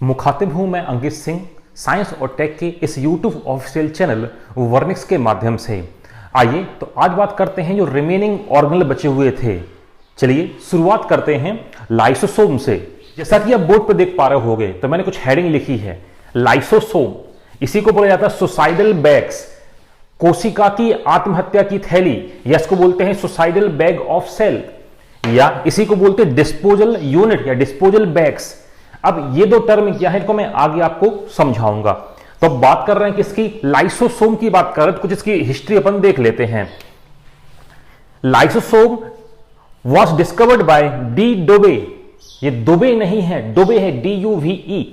मुखातिब हूं मैं अंकित सिंह, साइंस और टेक के इस यूट्यूब ऑफिशियल चैनल वर्निक्स के माध्यम से। आइए तो आज बात करते हैं जो रिमेनिंग ऑर्गेनल बचे हुए थे। चलिए शुरुआत करते हैं लाइसोसोम से। जैसा कि आप बोर्ड पर देख पा रहे होगे तो मैंने कुछ हेडिंग लिखी है लाइसोसोम। इसी को बोला जाता है सुसाइडल बैग्स, कोशिका की आत्महत्या की थैली, या इसको बोलते हैं सुसाइडल बैग ऑफ सेल, या इसी को बोलते हैं डिस्पोजल यूनिट या डिस्पोजल बैग्स। अब ये दो टर्म क्या है इनको मैं आगे आपको समझाऊंगा। तो अब बात कर रहे हैं किसकी, लाइसोसोम की बात कर रहे हैं, तो कुछ इसकी हिस्ट्री अपन देख लेते हैं। Lysosome was discovered by de Duve. ये दुबे नहीं है, डोबे है, DUVE।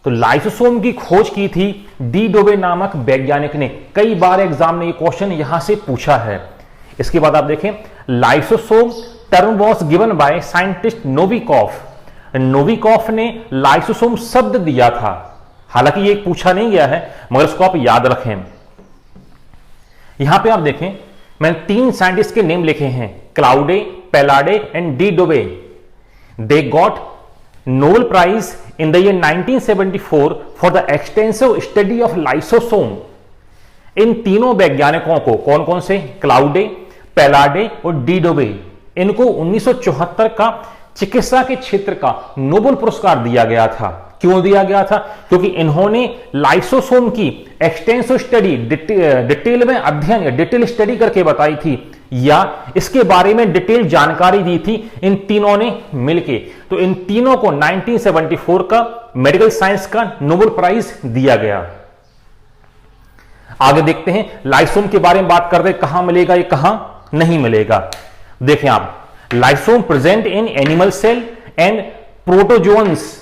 तो लाइसोसोम की खोज की थी डी डोबे नामक वैज्ञानिक ने। कई बार एग्जाम में ये क्वेश्चन यहां से पूछा है। इसके बाद आप देखें lysosome term was given by scientist Novikoff. Novikoff ने लाइसोसोम शब्द दिया था, हालांकि ये पूछा नहीं गया है मगर इसको आप याद रखें। यहां पे आप देखें मैंने 3 साइंटिस्ट के नेम लिखे हैं, Claude, Palade and de Duve. They got Nobel prize in the year 1974 for the extensive study of lysosome. इन तीनों वैज्ञानिकों को, कौन कौन से, क्लाउडे, पेलाडे और डी डोबे, इनको 1974 का चिकित्सा के क्षेत्र का नोबेल पुरस्कार दिया गया था। क्यों दिया गया था? क्योंकि इन्होंने लाइसोसोम की एक्सटेंसिव स्टडी, डिटेल में अध्ययन या डिटेल स्टडी करके बताई थी, या इसके बारे में डिटेल जानकारी दी थी इन तीनों ने मिलके। तो इन तीनों को 1974 का मेडिकल साइंस का नोबेल प्राइज दिया गया। आगे देखते हैं लाइसोम के बारे में बात करते हैं, कहां मिलेगा, ये कहां नहीं मिलेगा। देखें आप, lysosome present in animal cell and protozoans.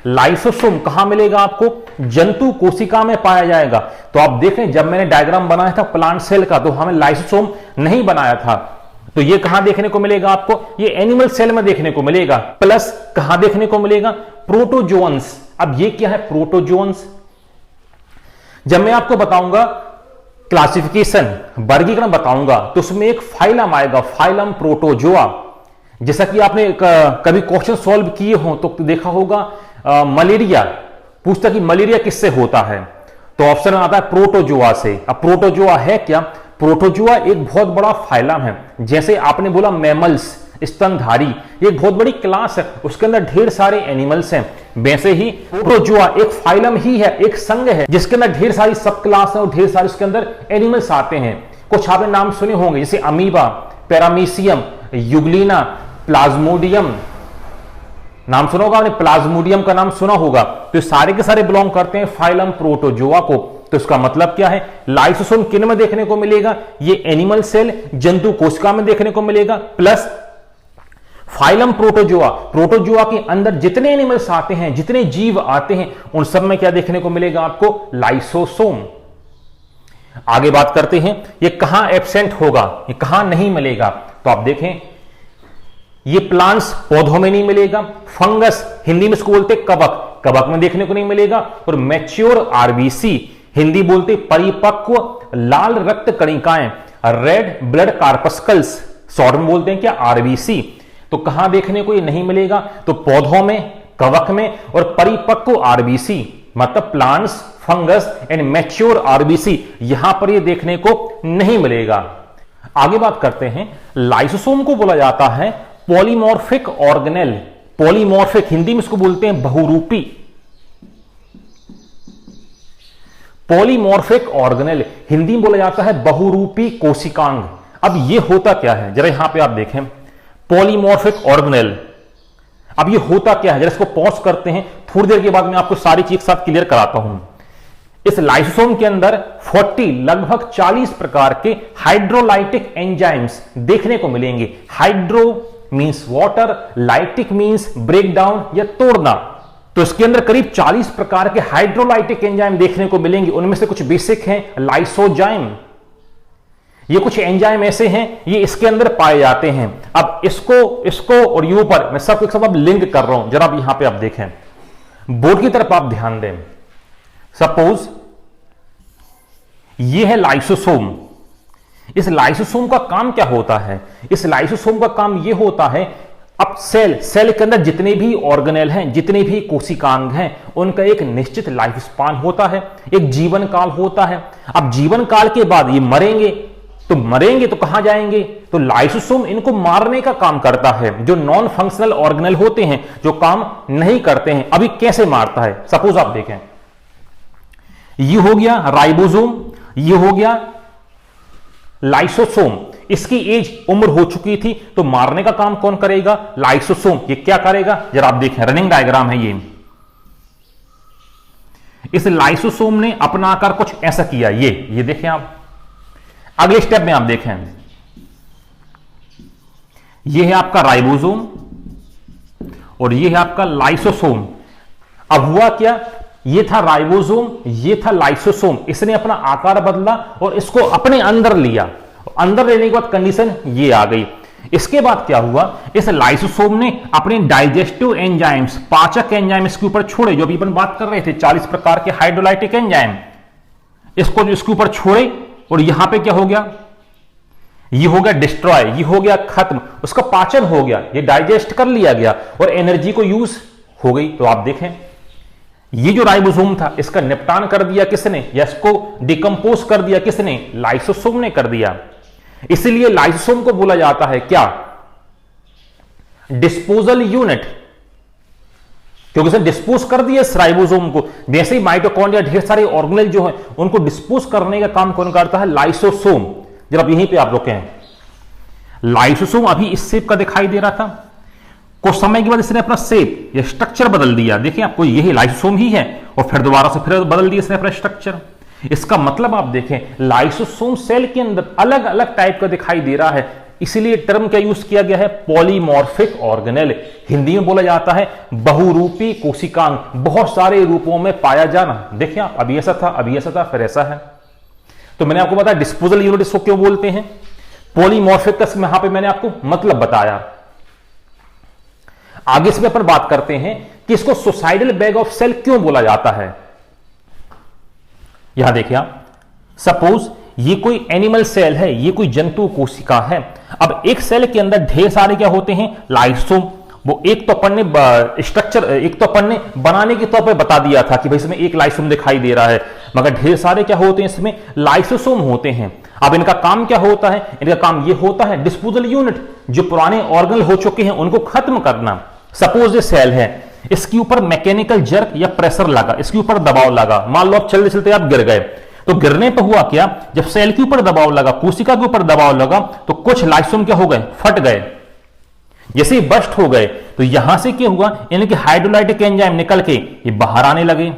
Lysosome कहां मिलेगा आपको, जंतु कोशिका में पाया जाएगा। तो आप देखें जब मैंने डायग्राम बनाया था प्लांट सेल का तो हमें लाइसोसोम नहीं बनाया था। तो ये कहां देखने को मिलेगा आपको, ये एनिमल सेल में देखने को मिलेगा। प्लस कहां देखने को मिलेगा, प्रोटोजोन्स। अब ये क्या है प्रोटोजोन्स, जब मैं आपको बताऊंगा क्लासिफिकेशन, वर्गीकरण बताऊंगा तो उसमें एक फाइलम आएगा, फाइलम प्रोटोजोआ। जैसा कि आपने कभी क्वेश्चन सॉल्व किए हो तो देखा होगा मलेरिया, पूछता कि मलेरिया किससे होता है, तो ऑप्शन आता है प्रोटोजोआ से। अब प्रोटोजोआ है क्या, प्रोटोजोआ एक बहुत बड़ा फाइलम है। जैसे आपने बोला मैमल्स, स्तनधारी, ये एक बहुत बड़ी क्लास है, उसके अंदर ढेर सारे एनिमल्स हैं। वैसे ही प्रोटोजोआ एक फाइलम ही है, एक संघ है जिसके अंदर ढेर सारी सब क्लास है और ढेर सारे उसके अंदर एनिमल्स आते हैं। कुछ आपने नाम सुने होंगे जैसे अमीबा, पैरामीशियम, युगलिना, प्लाज्मोडियम, नाम सुना होगा आपने, प्लाज्मोडियम का नाम सुना होगा। तो सारे के सारे बिलोंग करते हैं फाइलम प्रोटोजोआ को। तो इसका मतलब क्या है, लाइसोसोम किन में देखने को मिलेगा, ये एनिमल सेल, जंतु कोशिका में देखने को मिलेगा। प्लस फाइलम प्रोटोजोआ, प्रोटोजोआ के अंदर जितने एनिमल्स आते हैं, जितने जीव आते हैं, उन सब में क्या देखने को मिलेगा आपको, लाइसोसोम। आगे बात करते हैं ये कहां एब्सेंट होगा, ये कहां नहीं मिलेगा। तो आप देखें ये प्लांट्स, पौधों में नहीं मिलेगा। फंगस, हिंदी में इसको बोलते कवक, कवक में देखने को नहीं मिलेगा। और मैच्योर आरबीसी, हिंदी बोलते परिपक्व लाल रक्त कणिकाएं, रेड ब्लड कार्पस्कल्स, शॉर्ट में बोलते हैं क्या, आरबीसी। तो कहां देखने को ये नहीं मिलेगा, तो पौधों में, कवक में और परिपक्व आरबीसी, मतलब plants, fungus and mature RBC, यहां पर ये देखने को नहीं मिलेगा। आगे बात करते हैं, लाइसोसोम को बोला जाता है पॉलीमॉर्फिक ऑर्गेनेल। पॉलीमॉर्फिक, हिंदी में इसको बोलते हैं बहुरूपी। पॉलीमॉर्फिक ऑर्गेनेल, हिंदी में बोला जाता है बहुरूपी कोशिकांग। अब ये होता क्या है, जरा यहां पे आप देखें पॉलीमॉर्फिक ऑर्गेनेल। अब ये होता क्या है, जरा इसको पॉज करते हैं, थोड़ी देर के बाद मैं आपको सारी चीज साथ क्लियर कराता हूं। इस लाइसोसोम के अंदर 40 लगभग 40 प्रकार के हाइड्रोलाइटिक एंजाइम्स देखने को मिलेंगे। Hydro means water, lytic means break down या तोड़ना। तो इसके अंदर करीब 40 प्रकार के हाइड्रोलाइटिक एंजाइम देखने को मिलेंगे। उनमें से कुछ बेसिक हैं, लाइसोजाइम, ये कुछ एंजाइम ऐसे हैं ये इसके अंदर पाए जाते हैं। अब इसको और यू पर मैं सब एक सब अब लिंक कर रहा हूं, जरा यहां पे आप देखें, बोर्ड की तरफ आप ध्यान दें। सपोज ये है लाइसोसोम, इस लाइसोसोम का काम क्या होता है? इस लाइसोसोम का काम यह होता है अब सेल के अंदर जितने भी ऑर्गेनेल हैं, जितने भी कोशिकांग हैं, उनका एक निश्चित लाइफ स्पान होता है, एक जीवन काल होता है। अब जीवन काल के बाद ये मरेंगे तो कहां जाएंगे? तो लाइसोसोम इनको मारने का काम करता है, जो नॉन फंक्शनल ऑर्गेनेल होते हैं, जो काम नहीं करते हैं। अभी कैसे मारता है? सपोज आप देखें, ये हो गया राइबोसोम, ये हो गया लाइसोसोम। इसकी एज उम्र हो चुकी थी, तो मारने का काम कौन करेगा? लाइसोसोम। ये क्या करेगा? जरा आप देखें, रनिंग डायग्राम है ये। इस लाइसोसोम ने अपना आकार कुछ ऐसा किया, ये देखें आप। अगले स्टेप में आप देखें, ये है आपका राइबोसोम और ये है आपका लाइसोसोम। अब हुआ क्या? ये था राइबोसोम, ये था लाइसोसोम। इसने अपना आकार बदला और इसको अपने अंदर लिया। अंदर लेने के बाद कंडीशन ये आ गई। इसके बाद क्या हुआ? इस लाइसोसोम ने अपने डाइजेस्टिव एंजाइम्स, पाचक एंजाइम इसके ऊपर छोड़े, जो अभी अपन बात कर रहे थे 40 प्रकार के हाइड्रोलाइटिक एंजाइम, इसके ऊपर छोड़े। और यहां पे क्या हो गया? ये हो गया डिस्ट्रॉय, ये हो गया खत्म, उसका पाचन हो गया, ये डाइजेस्ट कर लिया गया और एनर्जी को यूज हो गई। तो आप देखें, ये जो राइबोसोम था, इसका निपटान कर दिया किसने? या इसको डिकम्पोज कर दिया किसने? लाइसोसोम ने कर दिया। इसलिए लाइसोसोम को बोला जाता है क्या? डिस्पोजल यूनिट, क्योंकि इसने डिस्पोज कर दिया इस राइबोसोम को। वैसे ही माइटोकॉन्ड्रिया, ढेर सारे ऑर्गेनेल जो है, उनको डिस्पोज करने का काम कौन करता है? लाइसोसोम। जब यहीं पे आप रुके हैं, लाइसोसोम अभी इस शेप का दिखाई दे रहा था, कुछ समय के बाद इसने अपना शेप या स्ट्रक्चर बदल दिया। देखिए आपको, यही लाइसोसोम ही है और फिर दोबारा से फिर बदल दिया इसने अपना स्ट्रक्चर। इसका मतलब आप देखें, लाइसोसोम सेल के अंदर अलग अलग टाइप का दिखाई दे रहा है। इसीलिए टर्म क्या यूज किया गया है? Polymorphic organelle. हिंदी में बोला जाता है बहुरूपी कोशिकांग, बहुत सारे रूपों में पाया जाना। देखिए आप, अभी ऐसा था, अभी ऐसा था, फिर ऐसा है। तो मैंने आपको बताया डिस्पोजल यूनिट इसको क्यों बोलते हैं, पॉलीमॉर्फिक का यहां पे मैंने आपको मतलब बताया। आगे इसमें अपन बात करते हैं कि इसको सुसाइडल बैग ऑफ सेल क्यों बोला जाता है। यहां देखिए आप, सपोज ये कोई एनिमल सेल है, ये कोई जंतु कोशिका है। अब एक सेल के अंदर ढेर सारे क्या होते हैं? लाइसोम। वो एक तो अपन ने स्ट्रक्चर, एक तो अपन ने बनाने के तौर पे बता दिया था कि भाई इसमें एक लाइसोम दिखाई दे रहा है, मगर ढेर सारे क्या होते हैं? इसमें लाइसोसोम होते हैं। अब इनका काम क्या होता है? इनका काम ये होता है डिस्पोजल यूनिट, जो पुराने ऑर्गेनल हो चुके हैं उनको खत्म करना। सपोज ये सेल है, इसके ऊपर मैकेनिकल जर्क या प्रेशर लगा, इसके ऊपर दबाव लगा, मान लो आप चलते चलते आप गिर गए, तो गिरने पर हुआ क्या? जब सेल के ऊपर दबाव लगा, कोशिका के ऊपर दबाव लगा, तो कुछ लाइसोम क्या हो गए? फट गए। जैसे ही बस्ट हो गए, तो यहां से क्या हुआ? इनके हाइड्रोलाइटिक एंजाइम निकल के ये बाहर आने लगे।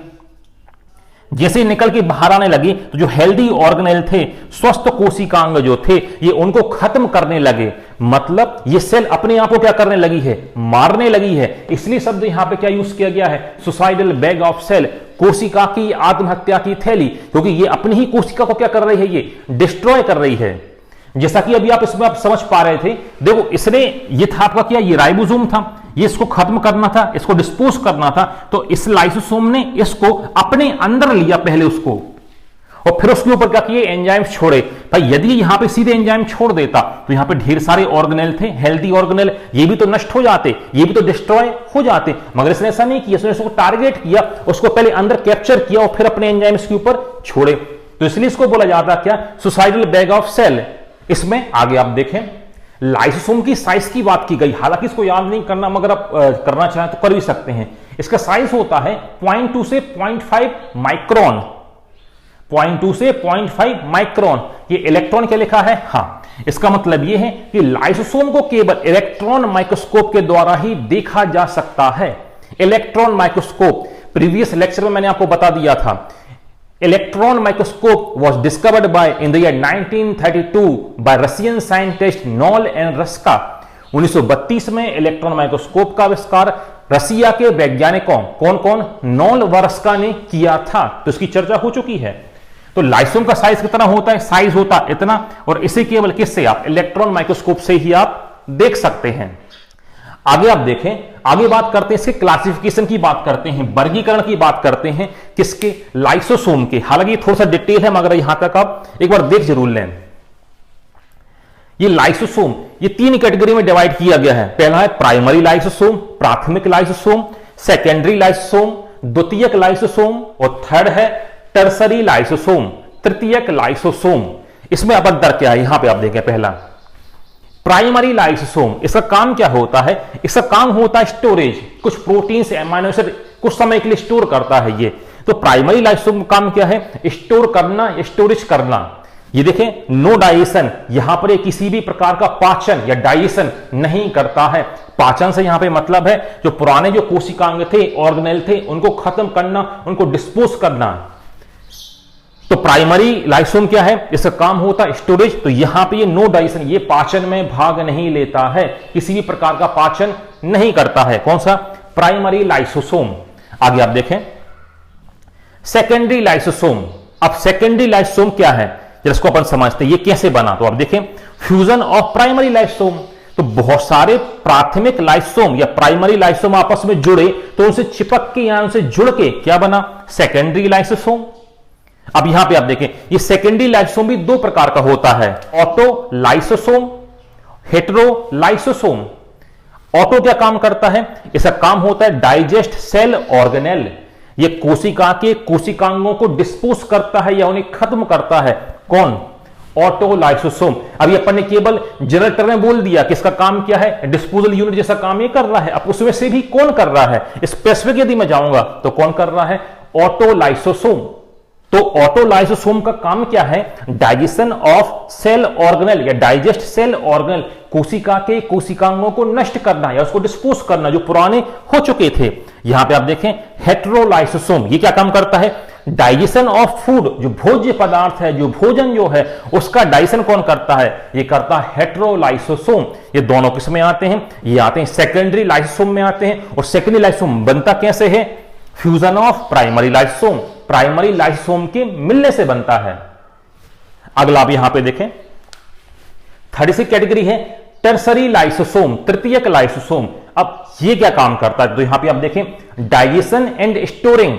जैसे ही निकल के बाहर आने लगे, तो जो हेल्दी ऑर्गेनेल थे, स्वस्थ कोशिकांग जो थे, ये उनको खत्म करने लगे। मतलब ये सेल अपने आप को क्या करने लगी है? मारने लगी है। इसलिए शब्द यहां पे क्या यूज किया गया है? सुसाइडल बैग ऑफ सेल, कोशिका की आत्महत्या की थैली, क्योंकि ये अपनी ही कोशिका को क्या कर रही है? ये डिस्ट्रॉय कर रही है। जैसा कि अभी आप इसमें आप समझ पा रहे थे, देखो इसने, ये था आपका क्या? ये राइबोसोम था, ये इसको खत्म करना था, इसको डिस्पोज करना था। तो इस लाइसोसोम ने इसको अपने अंदर लिया पहले उसको, और फिर उसके ऊपर क्या किए? एंजाइम छोड़े। भाई यदि यहां पे सीधे एंजाइम छोड़ देता, तो यहां पे ढेर सारे ऑर्गेनेल थे, हेल्दी ऑर्गेनेल, ये भी तो नष्ट हो जाते, ये भी तो डिस्ट्रॉय हो जाते। मगर इसने ऐसा नहीं किया, इसने इसको टारगेट किया, उसको पहले अंदर कैप्चर किया और फिर अपने एंजाइम इसके ऊपर छोड़े। तो इसलिए इसको बोला जाता क्या? Suicidal bag of cell. इसमें आगे आप देखें, लाइसोसोम की साइज की बात की गई, हालांकि इसको याद नहीं करना, मगर आप करना चाहें तो कर भी सकते हैं। इसका साइज होता है 0.2 से 0.5 माइक्रोन, 0.2 से 0.5 माइक्रोन। ये इलेक्ट्रॉन क्या लिखा है? हाँ, इसका मतलब यह है कि लाइसोसोम को केवल इलेक्ट्रॉन माइक्रोस्कोप के द्वारा ही देखा जा सकता है। इलेक्ट्रॉन माइक्रोस्कोप, प्रीवियस लेक्चर में मैंने आपको बता दिया था। Electron microscope was discovered by in the year 1932 by Russian scientist knoll and Ruska. 1932 में इलेक्ट्रॉन माइक्रोस्कोप का आविष्कार रसिया के वैज्ञानिकों कौन कौन? नॉल व रस्का ने किया था। तो इसकी चर्चा हो चुकी है। तो लाइसोम का साइज कितना होता है? साइज होता है इतना, और इसे केवल किससे? आप इलेक्ट्रॉन माइक्रोस्कोप से ही आप देख सकते हैं। आगे आप देखें, आगे बात करते हैं इसके क्लासिफिकेशन की बात करते हैं, वर्गीकरण की बात करते हैं। किसके? लाइसोसोम के। हालांकि थोड़ा सा डिटेल है, मगर यहां तक आप एक बार देख जरूर लें। ये लाइसोसोम ये 3 कैटेगरी में डिवाइड किया गया है। पहला है प्राइमरी लाइसोसोम, प्राथमिक लाइसोसोम, सेकेंडरी लाइसोसोम, द्वितीयक लाइसोसोम और थर्ड है टर्सरी लाइसोसोम, तृतीयक लाइसोसोम। इसमें अब अंतर क्या है, यहां पे आप देखें। पहला प्राइमरी लाइसोसोम, इसका काम क्या होता है? इसका काम होता है स्टोरेज, कुछ प्रोटीन्स एमाइनो एसिड कुछ समय के लिए स्टोर करता है ये। तो प्राइमरी लाइसोसोम का काम क्या है? स्टोर करना, स्टोरेज करना। ये देखें, नो डाइजेशन, यहां पर ये किसी भी प्रकार का पाचन या डाइजेशन नहीं करता है। पाचन से यहां पे मतलब है जो पुराने जो कोशिकांग थे, ऑर्गेनेल थे, उनको खत्म करना, उनको डिस्पोज करना। तो प्राइमरी लाइसोसोम क्या है? इसका काम होता है स्टोरेज। तो यहां पे ये नो डाइजेशन, ये पाचन में भाग नहीं लेता है, किसी भी प्रकार का पाचन नहीं करता है। कौन सा? Primary lysosome. आगे आप देखें सेकेंडरी लाइसोसोम। अब सेकेंडरी लाइसोसोम क्या है, जिसको अपन समझते हैं ये कैसे बना। तो आप देखें, फ्यूजन ऑफ प्राइमरी लाइसोसोम। तो बहुत सारे प्राथमिक लाइसोसोम या प्राइमरी लाइसोसोम आपस में जुड़े तो उनसे चिपक के या उनसे जुड़ के क्या बना? Secondary lysosome. अब यहां पे आप देखें, ये सेकेंडरी लाइसोसोम भी 2 प्रकार का होता है, auto lysosome, hetero lysosome. Auto क्या काम करता है? इसका काम होता है डाइजेस्ट सेल ऑर्गेनेल। ये कोशिका के कोशिकांगों को डिस्पोज करता है या उन्हें खत्म करता है। कौन? Auto lysosome. अभी अपन ने केवल जनरल टर्म में बोल दिया कि इसका काम क्या है, डिस्पोजल यूनिट जैसा काम ये कर रहा है। अब उसमें से भी कौन कर रहा है, स्पेसिफिक यदि मैं जाऊंगा तो कौन कर रहा है? Auto lysosome. तो ऑटो लाइसोसोम का काम क्या है? डाइजेशन ऑफ सेल ऑर्गेनेल या डाइजेस्ट सेल ऑर्गेनेल, कोशिका के कोशिकांगों को नष्ट करना या उसको डिस्पोज करना जो पुराने हो चुके थे। यहां पे आप देखें हेटेरोलाइसोसोम, ये क्या काम करता है? डाइजेशन ऑफ फूड, जो भोज्य पदार्थ है, जो भोजन जो है उसका डाइजेशन कौन करता है? ये करता है हेटेरोलाइसोसोम। ये दोनों किस में आते हैं? ये आते हैं सेकेंडरी लाइसोसोम में आते हैं। और सेकेंडरी लाइसोसोम बनता कैसे है? Fusion of primary lysosome, primary lysosome के मिलने से बनता है। अगला आप यहां पे देखें, थर्ड सी कैटेगरी है टर्सरी लाइसोसोम, तृतीयक लाइसोसोम। अब ये क्या काम करता है? तो यहां पे आप देखें, डाइजेशन एंड स्टोरिंग,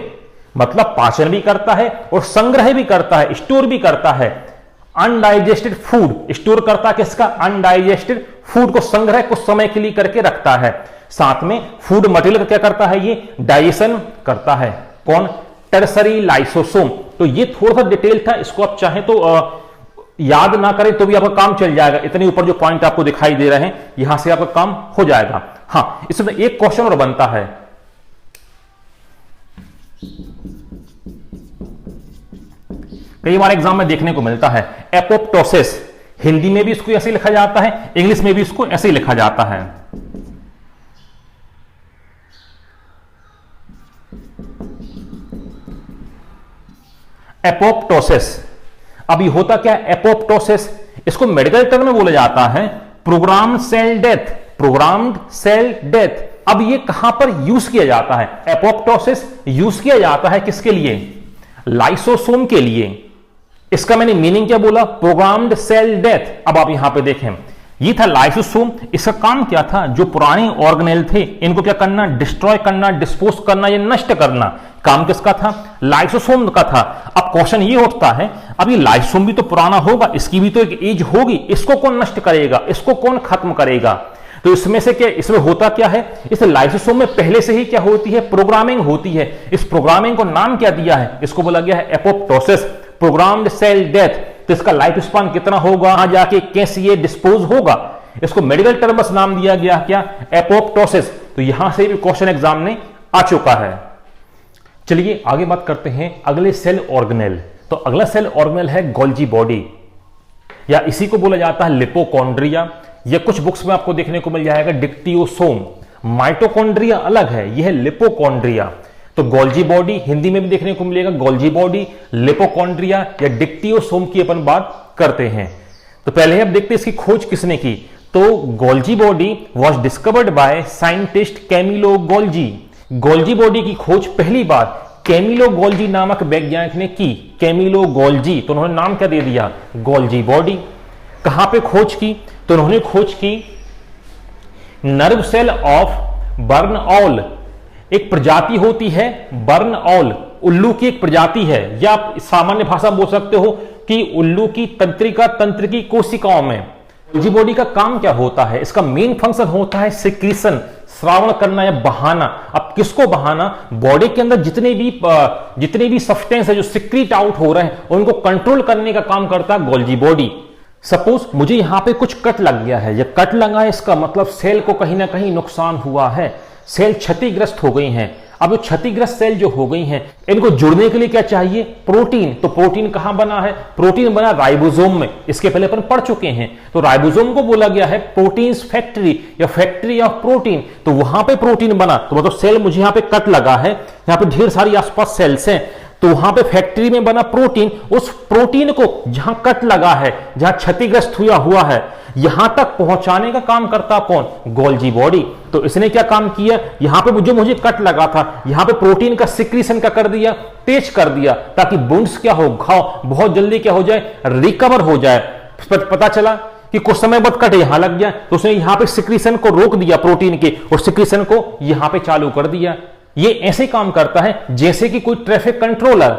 मतलब पाचन भी करता है और संग्रह भी करता है, स्टोर भी करता है। अनडाइजेस्टेड फूड स्टोर करता है किसका? अनडाइजेस्टेड फूड को संग्रह कुछ समय के लिए करके रखता है। साथ में फूड मटेरियल का क्या करता है? ये डाइजेशन करता है। कौन? Tertiary lysosome. तो ये थोड़ा सा डिटेल था, इसको आप चाहें तो याद ना करें तो भी आपका काम चल जाएगा। इतने ऊपर जो पॉइंट आपको दिखाई दे रहे हैं यहां से आपका काम हो जाएगा। हां, इसमें एक क्वेश्चन और बनता है, कई बार एग्जाम में देखने को मिलता है, एपोप्टोसिस। हिंदी में भी इसको ऐसे लिखा जाता है, इंग्लिश में भी इसको ऐसे ही लिखा जाता है। एपोप्टोसिस। अभी होता क्या? एपोप्टोसिस, इसको मेडिकल टर्म में बोला जाता है programmed cell death, programmed cell death. अब ये कहां पर यूज किया जाता है? एपोप्टोसिस यूज किया जाता है किसके लिए? लाइसोसोम के लिए। इसका मैंने मीनिंग क्या बोला? Programmed cell death. अब आप यहां पे देखें, ये था लाइसोसोम। इसका काम क्या था? जो पुराने ऑर्गेनेल थे इनको क्या करना? डिस्ट्रॉय करना, डिस्पोज करना या नष्ट करना। काम किसका था? लाइसोसोम का था। अब क्वेश्चन ये उठता है, अब ये लाइसोसोम भी तो पुराना होगा, इसकी भी तो एक एज होगी, इसको कौन नष्ट करेगा, इसको कौन खत्म करेगा? तो इसमें से क्या, इसमें होता क्या है? इस लाइसोसोम में पहले से ही क्या होती है? प्रोग्रामिंग होती है। इस प्रोग्रामिंग को नाम क्या दिया है? इसको बोला गया है एपोप्टोसिस, प्रोग्राम्ड सेल डेथ। तो इसका लाइफ स्पान कितना होगा, कहां जाके कैसे ये डिस्पोज होगा, इसको मेडिकल टर्म बस नाम दिया गया क्या? एपोप्टोसिस। तो यहां से भी क्वेश्चन एग्जाम में आ चुका है। चलिए आगे बात करते हैं अगले सेल ऑर्गेनेल। तो अगला सेल ऑर्गेनेल है गोल्जी बॉडी, या इसी को बोला जाता है लिपोकॉन्ड्रिया, या कुछ बुक्स में आपको देखने को मिल जाएगा डिक्टियोसोम। माइटोकॉन्ड्रिया अलग है, यह है लिपोकॉन्ड्रिया। तो गोल्जी बॉडी हिंदी में भी देखने को मिलेगा, गोल्जी बॉडी, लिपोकॉन्ड्रिया या डिक्टियोसोम की अपन बात करते हैं। तो पहले अब देखते हैं इसकी खोज किसने की। तो Golgi body was discovered by scientist Camillo Golgi. Golgi body की खोज पहली बार कैमिलो गोल्जी नामक वैज्ञानिक ने की। कैमिलो गोल्जी, तो उन्होंने नाम क्या दे दिया? Golgi body. कहां पे खोज की? तो उन्होंने खोज की nerve cell of barn owl. एक प्रजाति होती है बर्न ऑल, उल्लू की एक प्रजाति है, या आप सामान्य भाषा बोल सकते हो कि उल्लू की तंत्रिका तंत्र की कोशिकाओं में गोल्जी बॉडी का काम क्या होता है? इसका मेन फंक्शन होता है सिक्रीशन, श्रावण करना या बहाना। अब किसको बहाना? बॉडी के अंदर जितने भी सब्सटेंस है जो सिक्रीट आउट हो रहे हैं उनको कंट्रोल करने का काम करता है गोल्जी बॉडी। सपोज मुझे यहां पे कुछ कट लग गया है, ये कट लगा है, इसका मतलब सेल को कहीं ना कहीं नुकसान हुआ है, सेल क्षतिग्रस्त हो गई हैं। अब जो क्षतिग्रस्त सेल जो हो गई हैं, इनको जुड़ने के लिए क्या चाहिए? प्रोटीन। तो प्रोटीन कहां बना है? प्रोटीन बना राइबोसोम में, इसके पहले अपन पढ़ चुके हैं। तो राइबोसोम को बोला गया है प्रोटीन्स फैक्ट्री या फैक्ट्री ऑफ प्रोटीन, तो वहां पे प्रोटीन बना। तो मतलब सेल मुझे यहां पे कट लगा है, यहां पे ढेर सारी आसपास सेल्स हैं, तो वहां पे फैक्ट्री में बना प्रोटीन, उस प्रोटीन को जहां कट लगा है, जहां क्षतिग्रस्त हुआ है, यहां तक पहुंचाने का काम करता कौन? Golgi body. तो इसने क्या काम किया? यहां पे जो मुझे कट लगा था, यहां पे प्रोटीन का सिक्रीशन का कर दिया, तेज कर दिया, ताकि वुंड्स क्या हो, घाव बहुत जल्दी क्या हो जाए, रिकवर हो जाए। पता चला कि कुछ समय बाद कट यहां लग गया, तो उसने यहां पे सिक्रीशन को रोक दिया प्रोटीन के, और सिक्रीशन को यहां पे चालू कर दिया। ये ऐसे काम करता है जैसे कि कोई ट्रैफिक कंट्रोलर,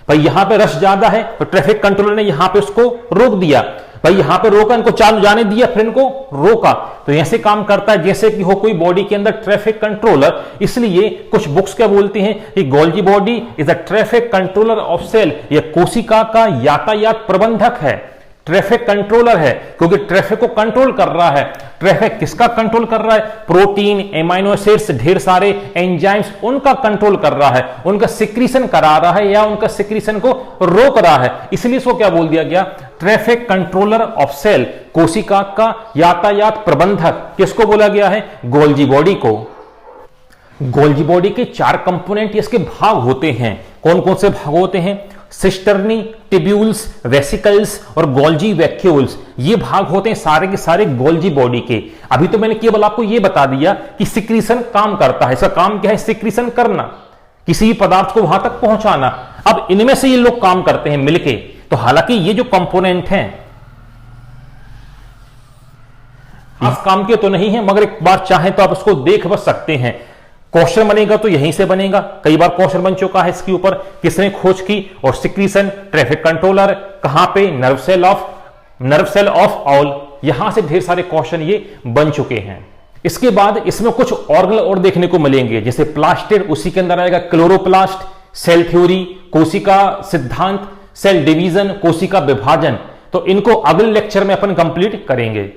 भाई यहां पे रश ज्यादा है तो ट्रैफिक कंट्रोलर ने यहां पे उसको रोक दिया, भाई यहां पे रोका, इनको चालू जाने दिया, फिर इनको रोका। तो ऐसे काम करता है जैसे कि हो कोई बॉडी के अंदर ट्रैफिक कंट्रोलर। इसलिए कुछ बुक्स क्या बोलती हैं कि Golgi body is a traffic controller of cell, यह कोशिका का यातायात प्रबंधक है, ट्रैफिक कंट्रोलर है, क्योंकि ट्रैफिक को कंट्रोल कर रहा है। ट्रैफिक किसका कंट्रोल कर रहा है? प्रोटीन, एमाइनो एसिड्स, ढेर सारे एंजाइम्स, उनका कंट्रोल कर रहा है, उनका सिक्रीशन करा रहा है या उनका सिक्रीशन को रोक रहा है। इसलिए इसको क्या बोल दिया गया? ट्रैफिक कंट्रोलर ऑफ सेल, कोशिका का यातायात प्रबंधक। किसको बोला गया है? गोल्जी बॉडी को। गोल्जी बॉडी के 4 कंपोनेंट, इसके भाग होते हैं। कौन कौन से भाग होते हैं? सिस्टर्नी, टिब्यूल्स, वेसिकल्स और गोल्जी वैक्यूल्स, ये भाग होते हैं सारे के सारे गोल्जी बॉडी के। अभी तो मैंने केवल आपको ये बता दिया कि सिक्रीशन काम करता है। इसका काम क्या है? सिक्रीशन करना, किसी भी पदार्थ को वहां तक पहुंचाना। अब इनमें से ये लोग काम करते हैं मिलके। तो हालांकि ये जो कंपोनेंट हैं खास काम के तो नहीं है, मगर एक बार चाहे तो आप उसको देख बस सकते हैं। क्वेश्चन बनेगा तो यहीं से बनेगा, कई बार क्वेश्चन बन चुका है इसके ऊपर, किसने खोज की। और सिक्रीशन, ट्रैफिक कंट्रोलर कहां पे? Nerve cell of owl. यहां से ढेर सारे क्वेश्चन ये बन चुके हैं। इसके बाद इसमें कुछ ऑर्गन और देखने को मिलेंगे, जैसे प्लास्टिड, उसी के अंदर आएगा क्लोरोप्लास्ट, सेल थ्योरी, कोशिका सिद्धांत, सेल डिवीजन, कोशिका विभाजन। तो इनको अगले लेक्चर में अपन कंप्लीट करेंगे।